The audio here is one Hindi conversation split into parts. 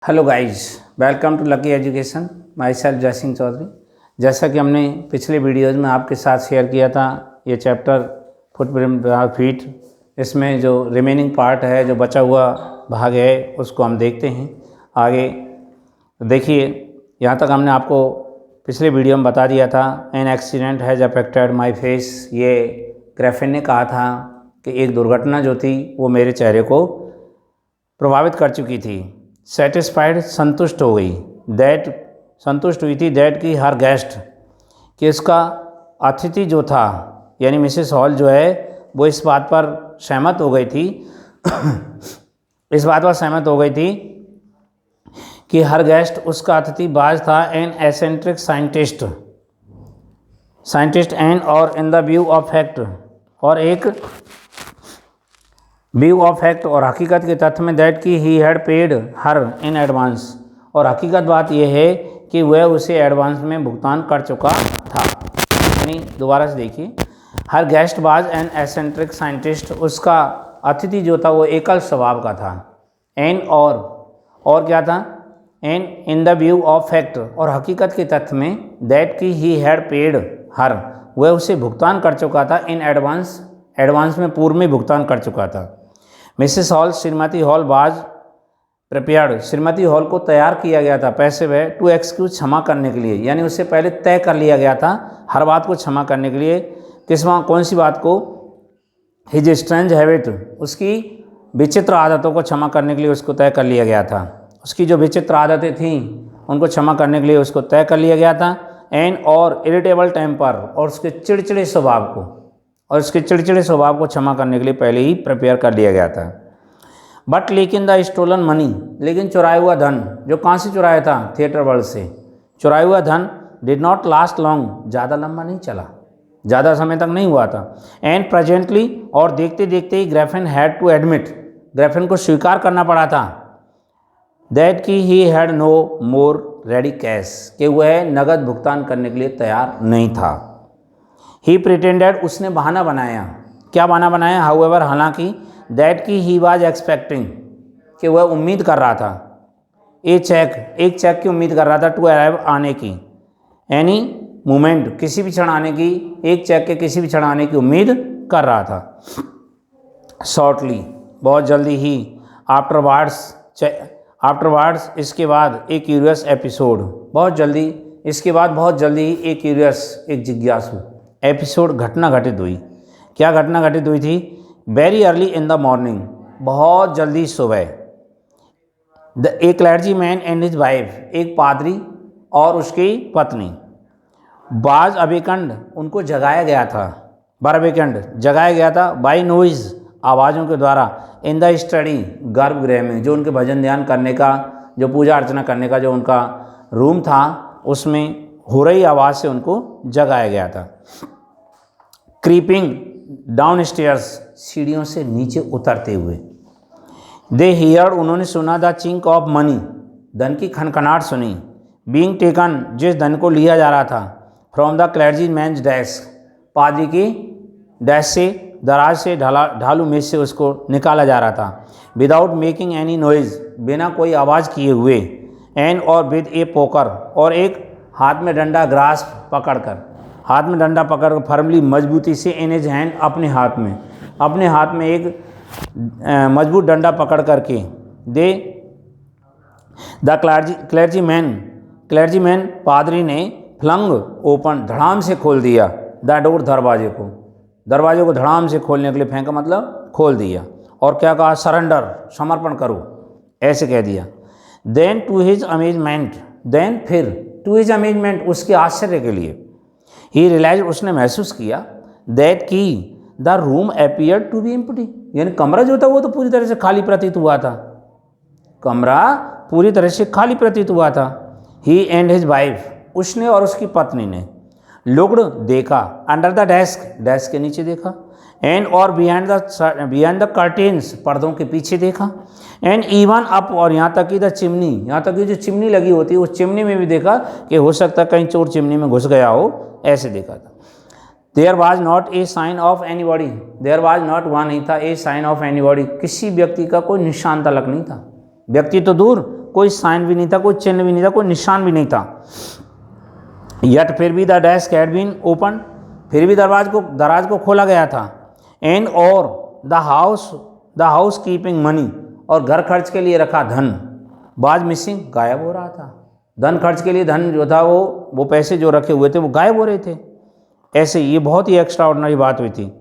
Hello guys, welcome to lucky education. Myself Jay Singh Chaudhary. जैसा कि हमने पिछले वीडियोज़ में आपके साथ शेयर किया था, ये चैप्टर फुटप्रिंट फीट, इसमें जो रिमेनिंग पार्ट है, जो बचा हुआ भाग है, उसको हम देखते हैं आगे। देखिए, यहाँ तक हमने आपको पिछले वीडियो में बता दिया था, an accident has affected my face. ये ग्रैफिन ने कहा था कि एक दुर्घटना जो थी वो मेरे चेहरे को प्रभावित कर चुकी थी। सेटिस्फाइड, संतुष्ट हो गई। दैट, संतुष्ट हुई थी। दैट की हर गेस्ट, कि इसका अतिथि जो था यानी मिसेस हॉल जो है, वो इस बात पर सहमत हो गई थी इस बात पर सहमत हो गई थी कि हर गेस्ट, उसका अतिथि बाज था एन एसेंट्रिक साइंटिस्ट एंड और इन द व्यू ऑफ फैक्ट, और एक व्यू ऑफ फैक्ट और हकीकत के तथ्य में, दैट की he had paid her in advance, और हकीकत बात यह है कि वह उसे एडवांस में भुगतान कर चुका था। यानी दोबारा से देखिए, her guest was an eccentric scientist, उसका अतिथि जो था वो एकल स्वभाव का था। एन और क्या था, an in the view of fact, और हकीकत के तथ्य में, दैट की ही हैड पेड हर, वह उसे भुगतान कर चुका था इन एडवांस में, पूर्व में भुगतान कर चुका था। मिसेस हॉल, श्रीमती hall was prepared, Shrimati hall को तैयार किया गया था, पैसे वह टू एक्सक्यूज, क्षमा करने के लिए, यानी उससे पहले तय कर लिया गया था हर बात को क्षमा करने के लिए। कौन सी बात को, हिज स्ट्रेंज हैबिट, उसकी विचित्र आदतों को क्षमा करने के लिए उसको तय कर लिया गया था। उसकी जो विचित्र आदतें थीं उनको क्षमा करने के लिए उसको तय कर लिया गया था। एंड और इरिटेबल टेम्पर, और उसके चिड़चिड़े स्वभाव को क्षमा करने के लिए पहले ही प्रिपेयर कर लिया गया था। बट लेकिन द स्टोलन मनी, लेकिन चुराया हुआ धन, जो कहाँ से चुराया था, थिएटर वर्ल्ड से चुराया हुआ धन, डिड नॉट लास्ट लॉन्ग, ज़्यादा लंबा नहीं चला, ज़्यादा समय तक नहीं हुआ था। एंड प्रेजेंटली, और देखते देखते ही Griffin had to admit, Griffin को स्वीकार करना पड़ा था, दैट की he had no more ready cash, कि वह नगद भुगतान करने के लिए तैयार नहीं था। ही प्रिटेंडेड, उसने बहाना बनाया। क्या बहाना बनाया, हाउएवर, हालांकि, दैट की ही वाज एक्सपेक्टिंग, कि वह उम्मीद कर रहा था, एक चेक की उम्मीद कर रहा था, टू अराइव, आने की, एनी मोमेंट, किसी भी क्षण आने की, एक चेक के किसी भी क्षण आने की उम्मीद कर रहा था। शॉर्टली, बहुत जल्दी ही, आफ्टरवार्ड्स, इसके बाद, एक क्यूरियस एपिसोड, बहुत जल्दी, इसके बाद बहुत जल्दी ही, एक क्यूरियस, एक जिज्ञासु एपिसोड, घटना घटित हुई। क्या घटना घटित हुई थी, very early in the morning, बहुत जल्दी सुबह, a clergyman and his wife, एक पादरी और उसकी पत्नी, बाज अवेकंड, उनको जगाया गया था, बरवेकंड, जगाया गया था, बाई नॉइज, आवाज़ों के द्वारा, इन द स्टडी, गर्भगृह में, जो उनके भजन ध्यान करने का, जो पूजा अर्चना करने का जो उनका रूम था, उसमें हो रही आवाज़ से उनको जगाया गया था। क्रीपिंग डाउन स्टेयर्स, सीढ़ियों से नीचे उतरते हुए, दे हियर्ड, उन्होंने सुना, द चिंक ऑफ मनी, धन की खनखनाहट सुनी, बीइंग टेकन, जिस धन को लिया जा रहा था, from the clergyman's desk, पादरी की डेस्क से, दराज से, ढालू मेज से उसको निकाला जा रहा था, विदाउट मेकिंग एनी नॉइज, बिना कोई आवाज़ किए हुए, एंड और विद ए पोकर, और एक हाथ में डंडा, ग्रास्प, पकड़कर, हाथ में डंडा पकड़ फर्मली, मजबूती से, इन हिज हैंड, अपने हाथ में एक मजबूत डंडा पकड़ करके, दे द क्लर्जी मैन, पादरी ने, फ्लंग ओपन, धड़ाम से खोल दिया, द डोर, दरवाजे को धड़ाम से खोलने के लिए फेंका, मतलब खोल दिया, और क्या कहा, सरेंडर, समर्पण करो, ऐसे कह दिया। देन टू हिज अमेजमेंट, फिर टू हिज अमेजमेंट, उसके आश्चर्य के लिए, ही रियलाइज, उसने महसूस किया, दैट की the room appear to be empty, यानी कमरा जो था वो तो पूरी तरह से खाली प्रतीत हुआ था। ही एंड हिज वाइफ, उसने और उसकी पत्नी ने, लुक्ड, देखा, अंडर द डेस्क के नीचे देखा, एंड और बिहाइंड द कर्टेन्स, पर्दों के पीछे देखा, एंड इवन अप, और यहाँ तक कि द चिमनी, यहाँ तक कि जो चिमनी लगी होती है उस चिमनी में भी देखा, कि हो सकता है कहीं चोर चिमनी में घुस गया हो, ऐसे देखा था। There was not a sign of anybody, there was not, वहाँ नहीं था, ए साइन ऑफ एनीबॉडी, किसी व्यक्ति का कोई निशान तलक नहीं था, व्यक्ति तो दूर, कोई साइन भी नहीं था, कोई चिन्ह भी नहीं था, कोई निशान भी नहीं था। यट फिर भी the desk had been open, फिर भी दराज को खोला गया था। एंड और द हाउस कीपिंग मनी, और घर खर्च के लिए रखा धन बाज मिसिंग, गायब हो रहा था। धन खर्च के लिए धन जो था वो पैसे जो रखे हुए थे वो गायब हो रहे थे। ऐसे ये बहुत ही एक्स्ट्रा ऑर्डनरी बात हुई थी।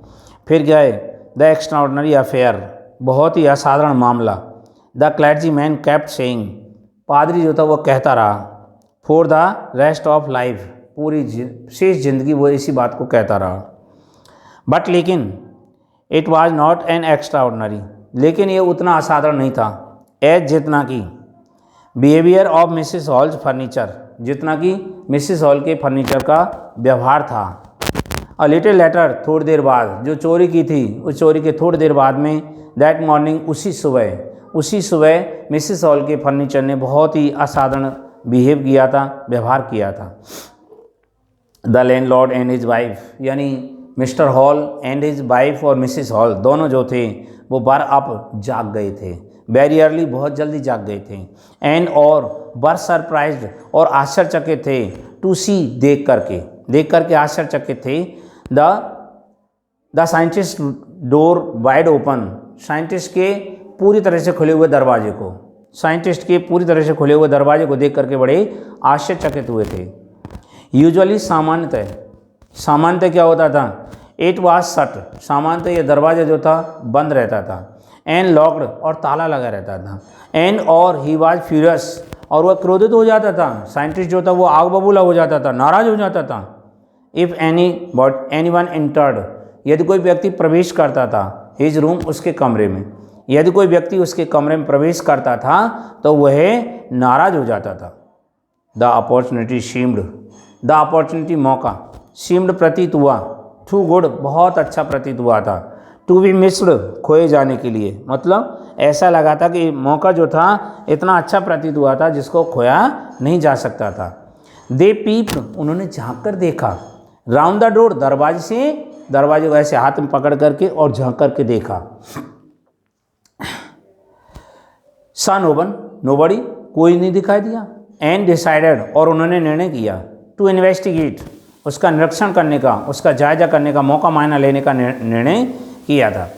फिर क्या है, द एक्स्ट्रा ऑर्डनरी अफेयर, बहुत ही असाधारण मामला। The clergy man kept saying, पादरी जो था वो कहता रहा। For the rest of life, पूरी शेष जिंदगी वो इसी बात को कहता रहा। बट लेकिन it was not an extra ordinary, लेकिन ये उतना असाधारण नहीं था एज जितना कि behaviour of Mrs halls furniture, जितना कि मिसिस हॉल के फर्नीचर का व्यवहार था। अ लिटिल लेटर, थोड़ी देर बाद, जो चोरी की थी उस चोरी के थोड़ी देर बाद में, दैट मॉर्निंग, उसी सुबह मिसिस हॉल के फर्नीचर ने बहुत ही असाधारण बिहेव किया था, व्यवहार किया था। The landlord and his wife, यानी mister Hall and his wife और मिसिस हॉल दोनों जो थे वो बर अप, जाग गए थे। वेरी अर्ली, बहुत जल्दी जाग गए थे। एंड और बर सरप्राइज्ड, और आश्चर्यचकित थे। टू सी, देख करके आश्चर्यचकित थे। The scientist door wide open, scientist के पूरी तरह से खुले हुए दरवाजे को देख करके बड़े आश्चर्यचकित हुए थे। यूजुअली, सामान्यतः क्या होता था, इट वाज शट, सामान्यतः ये दरवाजा जो था बंद रहता था। एंड लॉक्ड, और ताला लगा रहता था। एंड और ही वाज फ्यूरियस, और वह क्रोधित हो जाता था। साइंटिस्ट जो था वो आग बबूला हो जाता था, नाराज हो जाता था। इफ एनीवन एंटर्ड, यदि कोई व्यक्ति प्रवेश करता था हिज रूम, उसके कमरे में, यदि कोई व्यक्ति उसके कमरे में प्रवेश करता था तो वह नाराज हो जाता था। The opportunity seemed, the opportunity, मौका, सीम्ड, प्रतीत हुआ। टू गुड, बहुत अच्छा प्रतीत हुआ था। टू बी मिस्ड, खोए जाने के लिए, मतलब ऐसा लगा था कि मौका जो था इतना अच्छा प्रतीत हुआ था जिसको खोया नहीं जा सकता था। दे पीप्ड, उन्होंने झांक कर देखा। राउंड द डोर, दरवाजे को ऐसे हाथ में पकड़ करके और झांक करके देखा। सा नोबडी, कोई नहीं दिखाई दिया। एंड डिसाइडेड, और उन्होंने निर्णय किया। टू इन्वेस्टिगेट, उसका निरीक्षण करने का, उसका जायजा करने का, मौका मायना लेने का निर्णय किया था।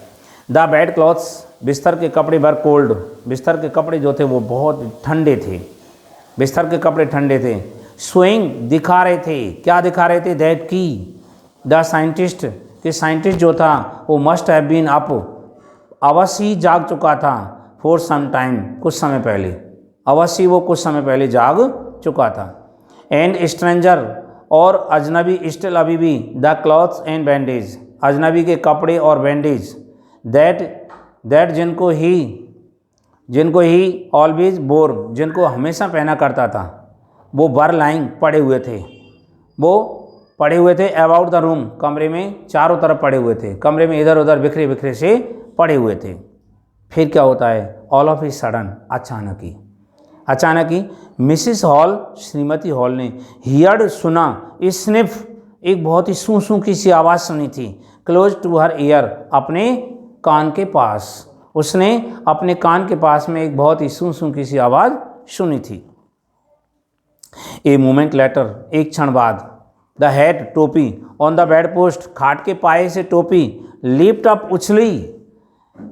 द बेड क्लॉथ्स, बिस्तर के कपड़े वर कोल्ड, बिस्तर के कपड़े जो थे वो बहुत ठंडे थे। बिस्तर के कपड़े ठंडे थे। स्विंग, दिखा रहे थे, क्या दिखा रहे थे, दैट की द साइंटिस्ट, कि साइंटिस्ट जो था वो मस्ट हैव बीन अप, अवश्य ही जाग चुका था। फॉर सम टाइम, कुछ समय पहले, अवश्य वो कुछ समय पहले जाग चुका था। एंड स्ट्रेंजर, और अजनबी, स्टिल, अभी भी, द क्लॉथ्स एंड बैंडेज, अजनबी के कपड़े और बैंडेज, दैट जिनको ही ऑलवेज बोर, जिनको हमेशा पहना करता था, वो वर लाइंग, पड़े हुए थे अबाउट द रूम, कमरे में चारों तरफ पड़े हुए थे, कमरे में इधर उधर बिखरे बिखरे से पड़े हुए थे। फिर क्या होता है, ऑल ऑफ ए सडन, अचानक ही मिसिस हॉल, श्रीमती हॉल ने, हियर्ड, सुना, स्निफ, एक बहुत ही सूं की सी आवाज़ सुनी थी। क्लोज टू हर ईयर, अपने कान के पास, उसने अपने कान के पास में एक बहुत ही सूं की सी आवाज़ सुनी थी। ए मोमेंट लेटर, एक क्षण बाद, द हेड, टोपी, ऑन द बेड पोस्ट, खाट के पाए से टोपी, लिफ्ट अप, उछली,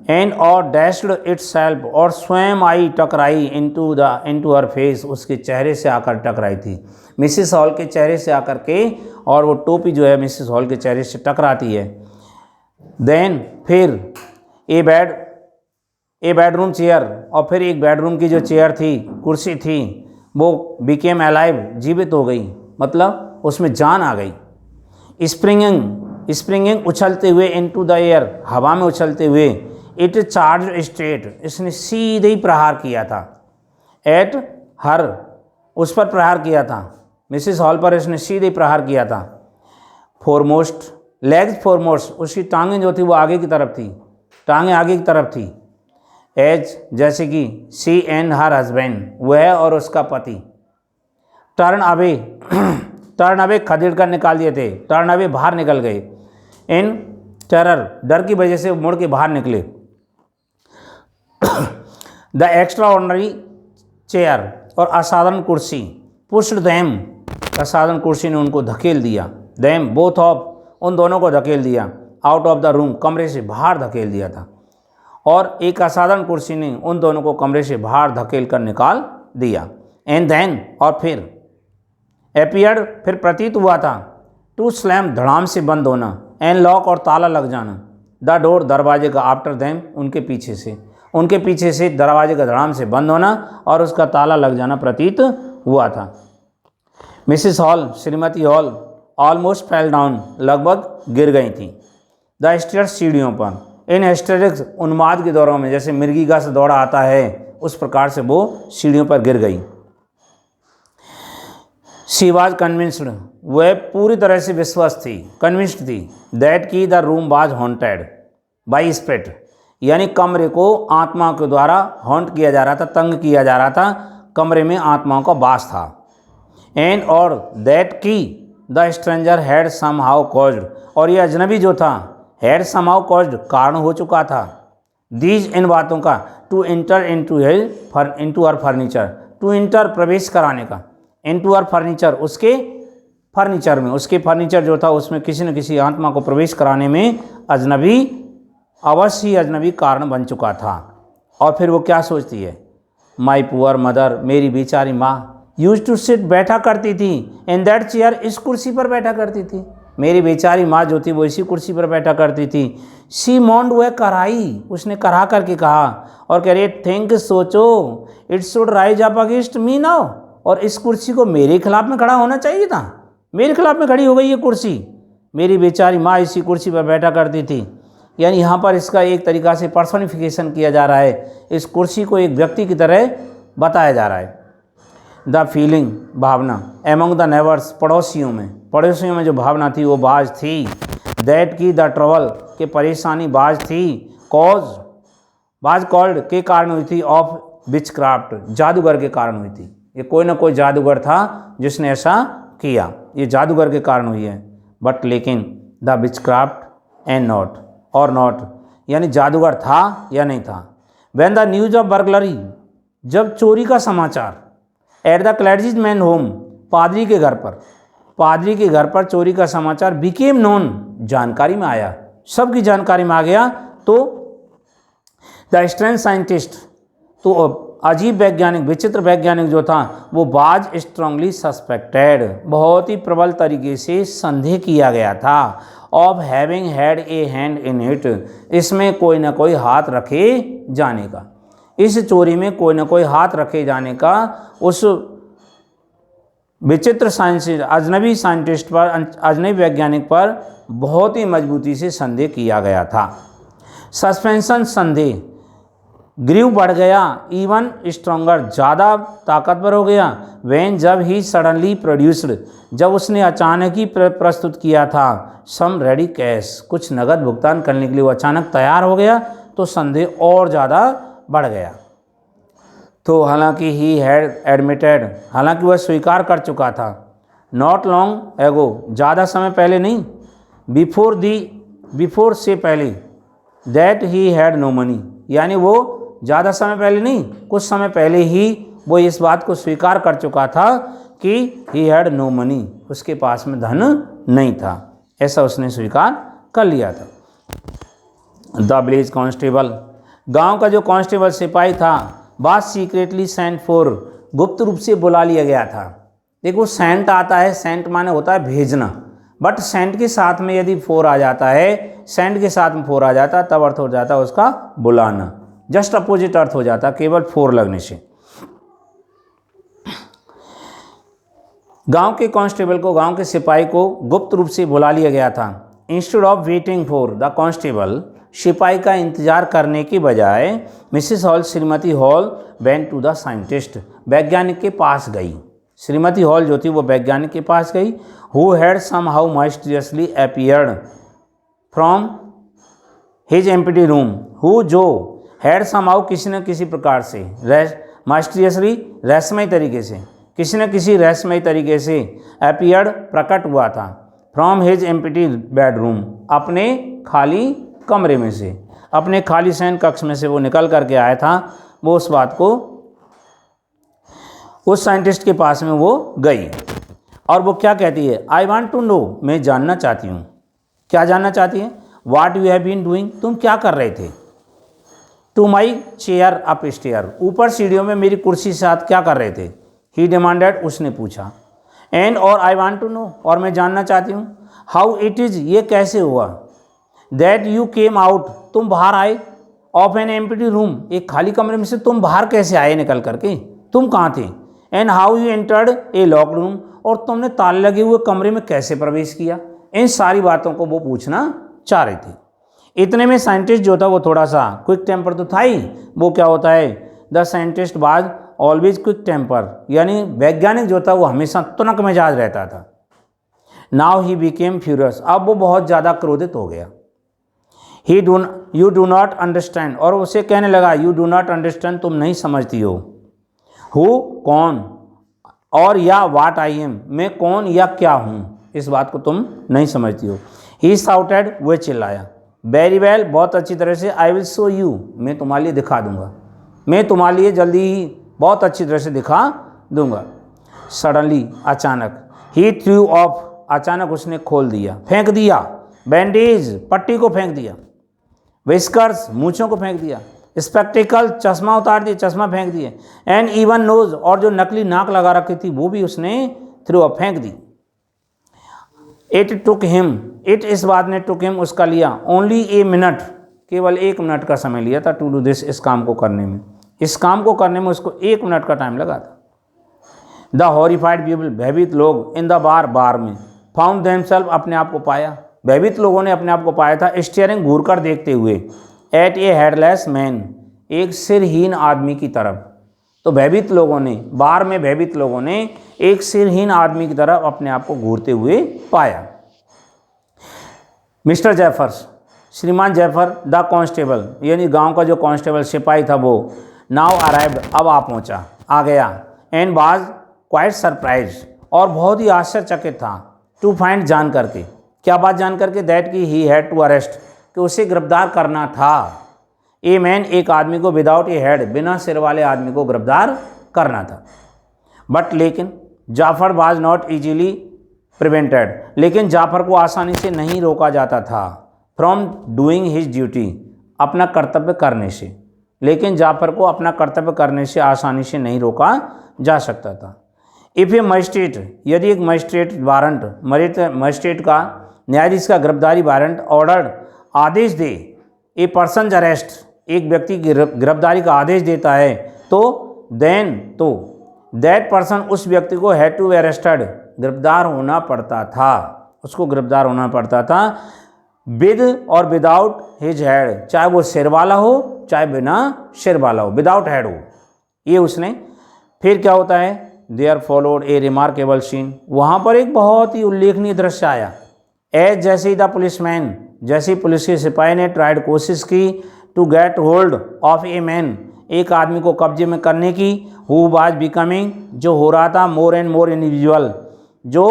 एंड और डैश्ड इटसेल्फ, और स्वयं आई, टकराई, इनटू हर फेस, उसके चेहरे से आकर टकराई थी, मिसिस हॉल के चेहरे से आकर के, और वो टोपी जो है मिसिस हॉल के चेहरे से टकराती है। देन फिर ए बेडरूम चेयर, और फिर एक बेडरूम की जो चेयर थी, कुर्सी थी, वो बिकेम अलाइव, जीवित हो गई, मतलब उसमें जान आ गई। स्प्रिंगिंग, उछलते हुए, इनटू द एयर, हवा में उछलते हुए, इट चार्ज स्ट्रेट, इसने सीधे ही प्रहार किया था। एट हर, उस पर प्रहार किया था, मिसिस हॉल पर इसने सीधे प्रहार किया था। फोरमोस्ट, लेग्स फोरमोस्ट, उसकी टांगें जो थी वो आगे की तरफ थी, टांगें आगे की तरफ थी। एज, जैसे कि, सी एंड हर हस्बैंड, वह और उसका पति। टर्न अवे, खदेड़ कर निकाल दिए थे, टर्न अवे, बाहर निकल गए। इन टेरर, डर की वजह से मुड़ के बाहर निकले। द एक्स्ट्रा ऑर्डनरी चेयर और असाधारण कुर्सी, पुश्ड देम, असाधारण कुर्सी ने उनको धकेल दिया, देम बोथ ऑफ, उन दोनों को धकेल दिया, आउट ऑफ द रूम, कमरे से बाहर धकेल दिया था, और एक असाधारण कुर्सी ने उन दोनों को कमरे से बाहर धकेल कर निकाल दिया। एंड देन, और फिर एपियर्ड, फिर प्रतीत हुआ था, टू स्लैम, धड़ाम से बंद होना, एंड लॉक, और ताला लग जाना, द डोर, दरवाजे का, आफ्टर देम, उनके पीछे से दरवाजे का धड़ाम से बंद होना और उसका ताला लग जाना प्रतीत हुआ था। मिसिस हॉल, श्रीमती हॉल, ऑलमोस्ट फेल डाउन, लगभग गिर गई थी, द स्टेयर्स, सीढ़ियों पर, इन हिस्टेरिक्स, उन्माद के दौरों में, जैसे मृगिका से दौड़ा आता है उस प्रकार से वो सीढ़ियों पर गिर गई। शी वाज कन्विंस्ड, वह पूरी तरह से विश्वास थी, कन्विंस्ड थी, दैट की the room was haunted by spirit, यानी कमरे को आत्मा के द्वारा हॉन्ट किया जा रहा था, तंग किया जा रहा था, कमरे में आत्माओं का वास था। एंड, और दैट की the stranger had somehow caused, और यह अजनबी जो था, हैड सम हाउ कॉज्ड, कारण हो चुका था, दीज, इन बातों का, to enter into her furniture, to enter, प्रवेश कराने का, इनटू हर फर्नीचर, उसके फर्नीचर में, उसके फर्नीचर जो था उसमें किसी न किसी आत्मा को प्रवेश कराने में अजनबी, अवश्य ही अजनबी कारण बन चुका था। और फिर वो क्या सोचती है, माई पुअर मदर, मेरी बेचारी माँ, यूज टू सिट, बैठा करती थी, इन दैट चेयर, इस कुर्सी पर बैठा करती थी, मेरी बेचारी माँ जो थी वो इसी कुर्सी पर बैठा करती थी। शी मॉन्ड, वह कराई, उसने करा करके कहा, और कह रही है, थिंक, सोचो, it should rise up against me now, और इस कुर्सी को मेरे खिलाफ में खड़ा होना चाहिए था, मेरे खिलाफ में खड़ी हो गई ये कुर्सी, मेरी बेचारी माँ इसी कुर्सी पर बैठा करती थी। यानी यहाँ पर इसका एक तरीक़ा से पर्सनिफिकेशन किया जा रहा है, इस कुर्सी को एक व्यक्ति की तरह बताया जा रहा है। द फीलिंग, भावना, एमंग द नेबर्स, पड़ोसियों में जो भावना थी वो बाज थी, दैट की द ट्रबल, के परेशानी बाज थी, कॉज, बाज कॉल्ड, के कारण हुई थी, ऑफ विचक्राफ्ट, जादूगर के कारण हुई थी, ये कोई ना कोई जादूगर था जिसने ऐसा किया, ये जादूगर के कारण हुई है। बट लेकिन द विचक्राफ्ट एंड नॉट, और नॉट, यानी जादूगर था या नहीं था। When the news of burglary, जब चोरी का समाचार, एट द क्लैरिज मैन होम, पादरी के घर पर चोरी का समाचार, बिकेम नोन, जानकारी में आया, सबकी जानकारी में आ गया, तो द स्ट्रेंज साइंटिस्ट, तो अजीब वैज्ञानिक, विचित्र वैज्ञानिक जो था वो बाज स्ट्रांगली सस्पेक्टेड, बहुत ही प्रबल तरीके से संदेह किया गया था, of having had a hand in it, इसमें कोई ना कोई हाथ रखे जाने का, इस चोरी में कोई ना कोई हाथ रखे जाने का उस विचित्र अजनबी साइंटिस्ट पर, अजनबी वैज्ञानिक पर बहुत ही मजबूती से संदेह किया गया था। सस्पेंशन, संदेह, ग्रीव, बढ़ गया, इवन स्ट्रॉन्गर, ज़्यादा ताकतवर हो गया, वैन, जब ही सडनली प्रोड्यूस्ड, जब उसने अचानक ही प्रस्तुत किया था, सम रेडी कैश, कुछ नगद भुगतान करने के लिए वो अचानक तैयार हो गया, तो संदेह और ज़्यादा बढ़ गया। तो हालांकि ही हैड एडमिटेड, हालांकि वह स्वीकार कर चुका था, नॉट लॉन्ग एगो, ज़्यादा समय पहले नहीं, बिफोर से पहले, that he had no money, यानी वो ज़्यादा समय पहले नहीं, कुछ समय पहले ही वो इस बात को स्वीकार कर चुका था कि ही हैड नो मनी, उसके पास में धन नहीं था, ऐसा उसने स्वीकार कर लिया था। द विलेज कांस्टेबल, गांव का जो कांस्टेबल सिपाही था, बात सीक्रेटली सेंट फॉर, गुप्त रूप से बुला लिया गया था। देखो सेंट आता है, सेंट माने होता है भेजना, बट सेंट के साथ में यदि फोर आ जाता है, सेंट के साथ में फोर आ जाता तब अर्थ हो जाता है उसका बुलाना, जस्ट अपोजिट अर्थ हो जाता केवल फोर लगने से। गांव के कांस्टेबल को, गांव के सिपाही को गुप्त रूप से बुला लिया गया था। Instead of waiting for the constable, सिपाही का इंतजार करने की बजाय मिसेस हॉल, श्रीमती Hall, went to the scientist, वैज्ञानिक के पास गई। श्रीमती हॉल जो थी वो वैज्ञानिक के पास गई। Who had somehow mysteriously appeared from his empty room, who जो, हैड सम हाउ किसी न किसी प्रकार से, माइस्टीरियसली रहस्यमय तरीके से, किसी न किसी रहस्यमय तरीके से, अपीयर्ड प्रकट हुआ था, फ्रॉम हिज एम्प्टी बेडरूम, अपने खाली कमरे में से, अपने खाली शयन कक्ष में से वो निकल करके आया था। वो उस बात को उस साइंटिस्ट के पास में वो गई और वो क्या कहती है, आई वॉन्ट टू नो, मैं जानना चाहती हूँ। क्या जानना चाहती है? What you have been doing, तुम क्या कर रहे थे? To my chair up stair, ऊपर सीढ़ियों में मेरी कुर्सी के साथ क्या कर रहे थे? ही डिमांडेड, उसने पूछा। एंड और आई वॉन्ट टू नो, और मैं जानना चाहती हूँ। हाउ इट इज़, ये कैसे हुआ? दैट यू केम आउट, तुम बाहर आए। ऑफ एन एम्प्टी रूम, एक खाली कमरे में से तुम बाहर कैसे आए निकल करके? तुम कहाँ थे? And how you entered A locked room, और तुमने ताले लगे हुए कमरे में कैसे प्रवेश किया? इन सारी बातों को वो पूछना चाह रहे थे। इतने में साइंटिस्ट जो था वो थोड़ा सा क्विक टेम्पर तो था ही। वो क्या होता है, the scientist was always quick temper, यानी वैज्ञानिक जो था वो हमेशा तुनक मिजाज रहता था। नाउ ही बिकेम फ्यूरियस, अब वो बहुत ज़्यादा क्रोधित हो गया। यू डू नॉट अंडरस्टैंड, और उसे कहने लगा, यू डू नॉट अंडरस्टैंड, तुम नहीं समझती हो। हु, कौन, और या वाट आई एम, मैं कौन या क्या हूँ, इस बात को तुम नहीं समझती हो। ही शाउटेड, वह चिल्लाया। वेरी वेल, बहुत अच्छी तरह से। आई विल शो यू, मैं तुम्हारे लिए दिखा दूंगा, मैं तुम्हारे लिए जल्दी ही बहुत अच्छी तरह से दिखा दूंगा। सडनली, अचानक। ही थ्रू ऑफ, अचानक उसने खोल दिया, फेंक दिया। बैंडेज, पट्टी को फेंक दिया। विस्कर्स, मूछों को फेंक दिया। स्पेक्टिकल, चश्मा उतार दिया, चश्मा फेंक दिए। एंड इवन नोज, और जो नकली नाक लगा रखी थी वो भी उसने थ्रू ऑफ, फेंक दी। इट टुक हिम, इट इस बात ने टुक हिम, उसका लिया, ओनली ए मिनट, केवल 1 मिनट का समय लिया था, टू डू दिस, इस काम को करने में। इस काम को करने में उसको 1 मिनट का टाइम लगा था। द हॉरिफाइड पीपल, भयभीत लोग, इन द बार, बार में, फाउंड देमसेल्फ, अपने आप को पाया, भयभीत लोगों ने अपने आप को पाया था, स्टीयरिंग, घूर कर देखते हुए, एट ए हेडलेस मैन, एक सिरहीन आदमी की तरफ। तो भयभीत लोगों ने, बार में भयभीत लोगों ने एक सिरहीन आदमी की तरफ अपने आप को घूरते हुए पाया। मिस्टर जैफर्स, श्रीमान जैफर, द कांस्टेबल, यानी गांव का जो कांस्टेबल सिपाही था वो, नाउ अराइव्ड, अब आ पहुंचा, आ गया। एंड वाज क्वाइट सरप्राइज, और बहुत ही आश्चर्यचकित था, टू फाइंड, जान करके। क्या बात जान करके? दैट की ही हैड टू अरेस्ट, कि उसे गिरफ्तार करना था। ए मैन, एक आदमी को, विदाउट ए हेड, बिना सिर वाले आदमी को गिरफ्तार करना था। बट लेकिन Jaffer was not easily prevented, लेकिन जाफर को आसानी से नहीं रोका जाता था, फ्रॉम डूइंग हिज ड्यूटी, अपना कर्तव्य करने से। लेकिन जाफर को अपना कर्तव्य करने से आसानी से नहीं रोका जा सकता था। इफ़ ए मजिस्ट्रेट, यदि एक मजिस्ट्रेट वारंट, मजिस्ट्रेट का, न्यायाधीश का गिरफ्तारी वारंट ऑर्डर, आदेश दे, ए पर्सन अरेस्ट, एक व्यक्ति की गिरफ्तारी का आदेश देता है, तो देन, तो दैट पर्सन, उस व्यक्ति को हैड टू बी अरेस्टेड, गिरफ्तार होना पड़ता था, उसको गिरफ्तार होना पड़ता था, विद और विदाउट हिज हेड, चाहे वो सिर वाला हो चाहे बिना सिर वाला हो, विदाउट हेड हो, ये उसने। फिर क्या होता है? There followed a remarkable scene, वहाँ पर एक बहुत ही उल्लेखनीय दृश्य आया। एज, जैसे ही द पुलिसमैन, जैसे ही पुलिस के सिपाही ने ट्राइड, कोशिश की, to get hold of a man, एक आदमी को कब्जे में करने की, हु वाज बिकमिंग, जो हो रहा था, मोर एंड मोर इंडिविजुअल, जो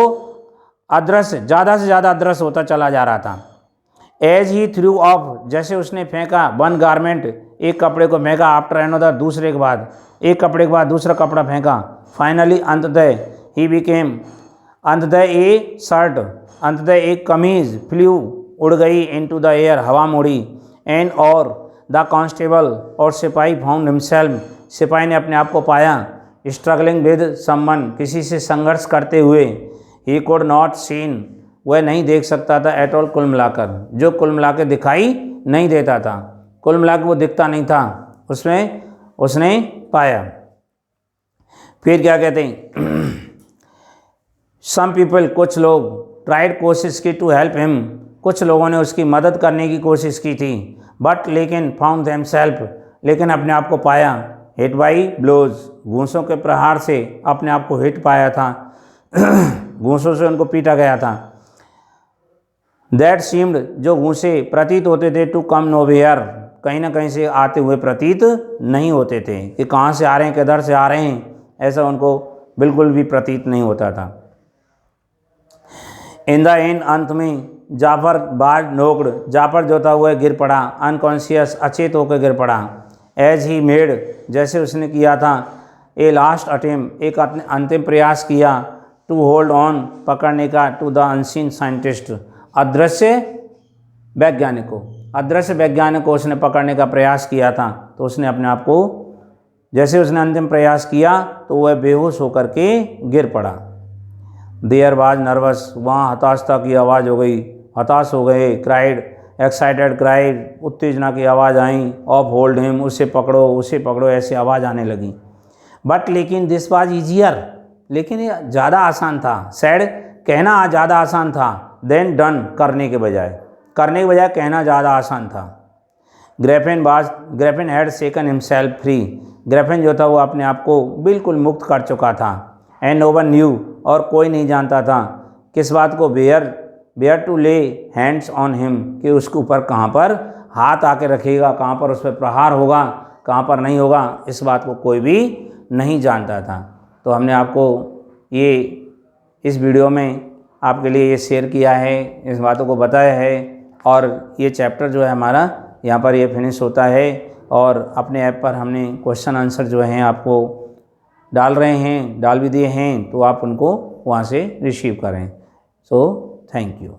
अदृश्य, ज़्यादा से ज़्यादा अदृश्य होता चला जा रहा था। एज ही थ्रू ऑफ, जैसे उसने फेंका, वन गारमेंट, एक कपड़े को फेंका, आफ्टर अनदर, दूसरे के बाद, एक कपड़े के बाद दूसरा कपड़ा फेंका, फाइनली अंततः, ही बिकेम, अंततः ए शर्ट, अंततः एक कमीज, फ्लू, उड़ गई, इनटू द एयर, हवा में उड़ी। एंड और द कांस्टेबल, और सिपाही, फाउंड हिमसेल्फ, सिपाही ने अपने आप को पाया, स्ट्रगलिंग विद समवन, किसी से संघर्ष करते हुए, ही कुड नॉट सीन, वह नहीं देख सकता था, एट ऑल, कुल मिलाकर, जो कुल मिलाकर दिखाई नहीं देता था, कुल मिलाकर वो दिखता नहीं था, उसमें उसने पाया। फिर क्या कहते हैं, सम पीपल, कुछ लोग, ट्राइड, कोशिश की, टू हेल्प हिम, कुछ लोगों ने उसकी मदद करने की कोशिश की थी, बट लेकिन फाउंड देमसेल्फ, लेकिन अपने आप को पाया, हिट बाई ब्लोज, घूंसों के प्रहार से अपने आप को हिट पाया था, घूंसों से उनको पीटा गया था। दैट सीम्ड, जो घूंसे प्रतीत होते थे, टू कम नोवेयर, कहीं ना कहीं से आते हुए प्रतीत नहीं होते थे, कि कहाँ से आ रहे हैं, किधर से आ रहे हैं, ऐसा उनको बिल्कुल भी प्रतीत नहीं होता था। इन द एंड, अंत में, जाफर बाज नोक्ड, जाफर जो था वह गिर पड़ा, अनकॉन्शियस, अचेत होकर गिर पड़ा। एज ही मेड, जैसे उसने किया था, ए लास्ट अटेम्प्ट, एक अंतिम प्रयास किया, टू होल्ड ऑन, पकड़ने का, टू द अनसीन साइंटिस्ट, अदृश्य वैज्ञानिक को उसने पकड़ने का प्रयास किया था। तो उसने अपने आप को, जैसे उसने अंतिम प्रयास किया तो वह बेहोश होकर के गिर पड़ा। देयर वाज नर्वस, वहाँ हताशता की आवाज़ हो गई, हताश हो गए। क्राइड, एक्साइटेड क्राइड, उत्तेजना की आवाज़ आई। ऑफ होल्ड हिम, उसे पकड़ो, ऐसी आवाज़ आने लगी। बट लेकिन दिस वाज ईजियर, लेकिन ये ज़्यादा आसान था। सैड, कहना ज़्यादा आसान था। देन डन, करने के बजाय कहना ज़्यादा आसान था। ग्रैफिन हैड शेकन हिमसेल्फ फ्री, ग्रैफिन जो था वो अपने आप को बिल्कुल मुक्त कर चुका था। एंड नो वन न्यू, और कोई नहीं जानता था किस बात को, वेयर टू ले हैंड्स ऑन हिम, कि उसके ऊपर कहाँ पर हाथ आके रखेगा, कहाँ पर उस पर प्रहार होगा, कहाँ पर नहीं होगा, इस बात को कोई भी नहीं जानता था। तो हमने आपको ये इस वीडियो में आपके लिए ये शेयर किया है, इस बातों को बताया है। और ये चैप्टर जो है हमारा यहाँ पर ये फिनिश होता है। और अपने ऐप पर हमने क्वेश्चन आंसर जो हैं आपको डाल भी दिए हैं, तो आप उनको वहाँ से रिसीव करें। So thank you.